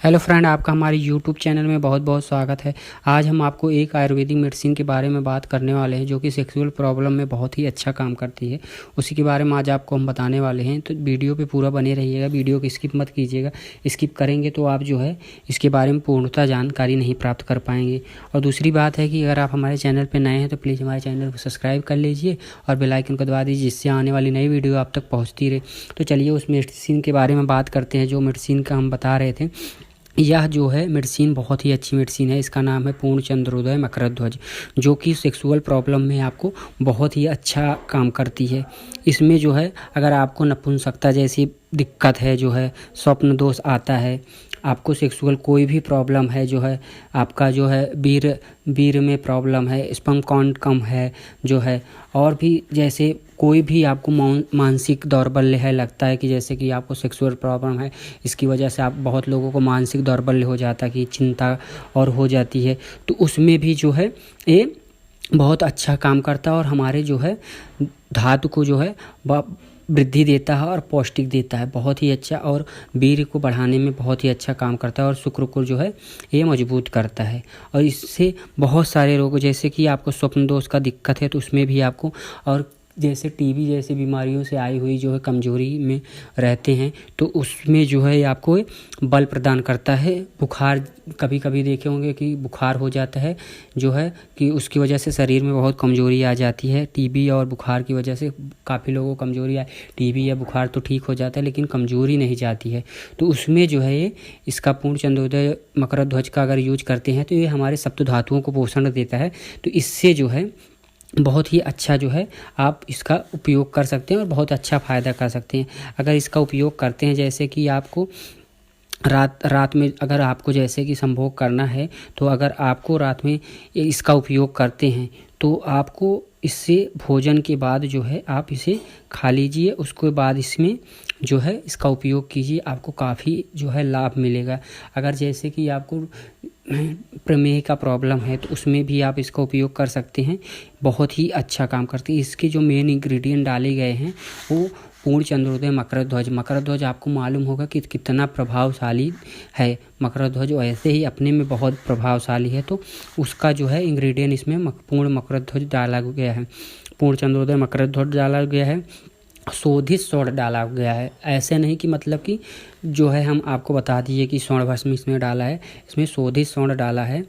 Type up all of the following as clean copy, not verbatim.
Hello friend, आपका हमारे YouTube channel में बहुत बहुत स्वागत है। आज हम आपको एक आयुर्वेदिक मेडिसिन के बारे में बात करने वाले हैं जो कि सेक्सुअल प्रॉब्लम में बहुत ही अच्छा काम करती है। उसी के बारे में आज आपको हम बताने वाले हैं, तो वीडियो पे पूरा बने रहिएगा। वीडियो को स्किप मत कीजिएगा, स्किप करेंगे तो आप जो है इसके बारे में पूर्णतः जानकारी नहीं प्राप्त कर पाएंगे। और दूसरी बात है कि अगर आप हमारे चैनल पर नए हैं तो प्लीज़ हमारे चैनल को सब्सक्राइब कर लीजिए और बेल आइकन को दबा दीजिए, जिससे आने वाली नई वीडियो आप तक पहुँचती रहे। तो चलिए उस मेडिसिन के बारे में बात करते हैं जो मेडिसिन का हम बता रहे थे। यह जो है मेडिसिन बहुत ही अच्छी मेडिसिन है। इसका नाम है पूर्ण चंद्रोदय मकरध्वज, जो कि सेक्सुअल प्रॉब्लम में आपको बहुत ही अच्छा काम करती है। इसमें जो है अगर आपको नपुंसकता जैसी दिक्कत है, जो है स्वप्न दोष आता है, आपको सेक्सुअल कोई भी प्रॉब्लम है, जो है आपका जो है वीर में प्रॉब्लम है, स्पर्म काउंट कम है जो है, और भी जैसे कोई भी आपको मानसिक दौर्बल्य है, लगता है कि जैसे कि आपको सेक्सुअल प्रॉब्लम है, इसकी वजह से आप बहुत लोगों को मानसिक दौर्बल्य हो जाता है कि चिंता और हो जाती है, तो उसमें भी जो है ये बहुत अच्छा काम करता है और हमारे जो है धातु को जो है वृद्धि देता है और पौष्टिक देता है, बहुत ही अच्छा। और वीर्य को बढ़ाने में बहुत ही अच्छा काम करता है और शुक्र को जो है ये मजबूत करता है। और इससे बहुत सारे रोग, जैसे कि आपको स्वप्न दोष का दिक्कत है तो उसमें भी आपको, और जैसे टीबी जैसी बीमारियों से आई हुई जो है कमजोरी में रहते हैं तो उसमें जो है आपको बल प्रदान करता है। बुखार, कभी कभी देखे होंगे कि बुखार हो जाता है जो है कि उसकी वजह से शरीर में बहुत कमजोरी आ जाती है। टीबी और बुखार की वजह से काफ़ी लोगों को कमजोरी आए, टीबी या बुखार तो ठीक हो जाता है लेकिन कमजोरी नहीं जाती है। तो उसमें जो है ये इसका पूर्ण चंद्रोदय मकरध्वज का अगर यूज करते हैं तो ये हमारे सप्त धातुओं को पोषण देता है। तो इससे जो है बहुत ही अच्छा जो है आप इसका उपयोग कर सकते हैं और बहुत अच्छा फ़ायदा कर सकते हैं। अगर इसका उपयोग करते हैं, जैसे कि आपको रात में अगर आपको जैसे कि संभोग करना है, तो अगर आपको रात में इसका उपयोग करते हैं तो आपको इससे भोजन के बाद जो है आप इसे खा लीजिए, उसके बाद इसमें जो है इसका उपयोग कीजिए, आपको काफ़ी जो है लाभ मिलेगा। अगर जैसे कि आपको प्रमेह का प्रॉब्लम है तो उसमें भी आप इसका उपयोग कर सकते हैं, बहुत ही अच्छा काम करती है। इसके जो मेन इंग्रेडिएंट डाले गए हैं वो पूर्ण चंद्रोदय मकरध्वज आपको मालूम होगा कि कितना प्रभावशाली है। मकरध्वज वैसे ही अपने में बहुत प्रभावशाली है, तो उसका जो है इंग्रेडिएंट इसमें पूर्ण मकरध्वज डाला गया है, पूर्ण चंद्रोदय मकरध्वज डाला गया है, शोधित स्वर्ण डाला गया है। ऐसे नहीं कि मतलब कि जो है हम आपको बता दिए कि स्वर्ण भस्म इसमें डाला है, इसमें शोधित स्वर्ण डाला है।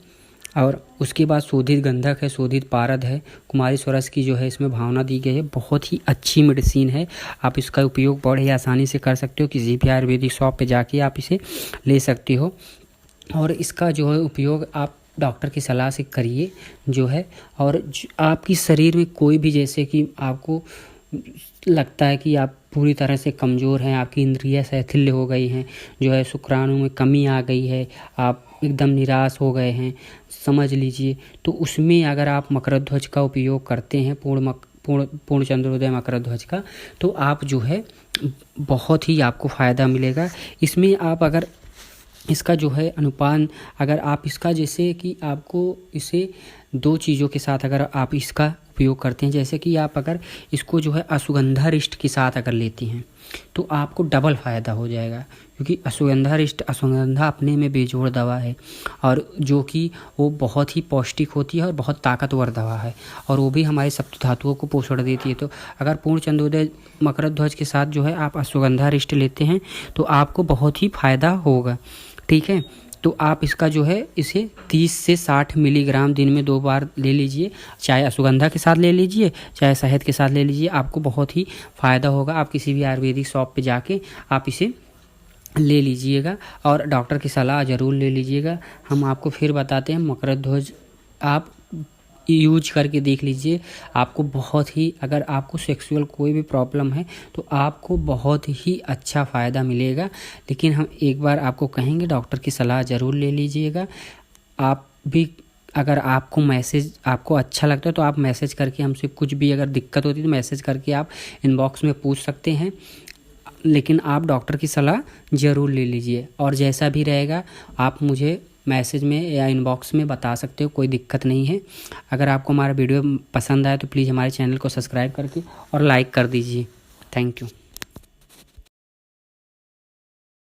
और उसके बाद शोधित गंधक है, शोधित पारद है, कुमारी स्वरस की जो है इसमें भावना दी गई है। बहुत ही अच्छी मेडिसिन है, आप इसका उपयोग बड़े ही आसानी से कर सकते हो। किसी भी आयुर्वेदिक शॉप पे जाके आप इसे ले सकते हो और इसका जो है उपयोग आप डॉक्टर की सलाह से करिए जो है। और आपकी शरीर में कोई भी, जैसे कि आपको लगता है कि आप पूरी तरह से कमज़ोर हैं, आपकी इंद्रियां शिथिल हो गई हैं, जो है शुक्राणु में कमी आ गई है, आप एकदम निराश हो गए हैं, समझ लीजिए, तो उसमें अगर आप मकरध्वज का उपयोग करते हैं, पूर्ण चंद्रोदय मकरध्वज का, तो आप जो है बहुत ही आपको फ़ायदा मिलेगा। इसमें आप अगर इसका जो है अनुपान, अगर आप इसका, जैसे कि आपको इसे दो चीज़ों के साथ अगर आप इसका उपयोग करते हैं, जैसे कि आप अगर इसको जो है अश्वगंधा रिष्ट के साथ अगर लेती हैं तो आपको डबल फ़ायदा हो जाएगा, क्योंकि अश्वगंधा अपने में बेजोड़ दवा है और जो कि वो बहुत ही पौष्टिक होती है और बहुत ताकतवर दवा है, और वो भी हमारे सप्त धातुओं को पोषण देती है। तो अगर पूर्ण चंद्रोदय मकरध्वज के साथ जो है आप अश्वगंधा रिष्ट लेते हैं तो आपको बहुत ही फ़ायदा होगा, ठीक है। तो आप इसका जो है इसे 30 से 60 मिलीग्राम दिन में 2 बार ले लीजिए, चाहे अश्वगंधा के साथ ले लीजिए चाहे शहद के साथ ले लीजिए, आपको बहुत ही फ़ायदा होगा। आप किसी भी आयुर्वेदिक शॉप पे जाके आप इसे ले लीजिएगा और डॉक्टर की सलाह ज़रूर ले लीजिएगा। हम आपको फिर बताते हैं, मकरध्वज आप यूज करके देख लीजिए, आपको बहुत ही, अगर आपको सेक्सुअल कोई भी प्रॉब्लम है तो आपको बहुत ही अच्छा फ़ायदा मिलेगा। लेकिन हम एक बार आपको कहेंगे डॉक्टर की सलाह ज़रूर ले लीजिएगा। आप भी अगर आपको आपको अच्छा लगता है तो आप मैसेज करके हमसे कुछ भी अगर दिक्कत होती है तो मैसेज करके आप इनबॉक्स में पूछ सकते हैं, लेकिन आप डॉक्टर की सलाह ज़रूर ले लीजिए। और जैसा भी रहेगा आप मुझे मैसेज में या इनबॉक्स में बता सकते हो, कोई दिक्कत नहीं है। अगर आपको हमारा वीडियो पसंद आए तो प्लीज़ हमारे चैनल को सब्सक्राइब करके और लाइक कर दीजिए। Thank you.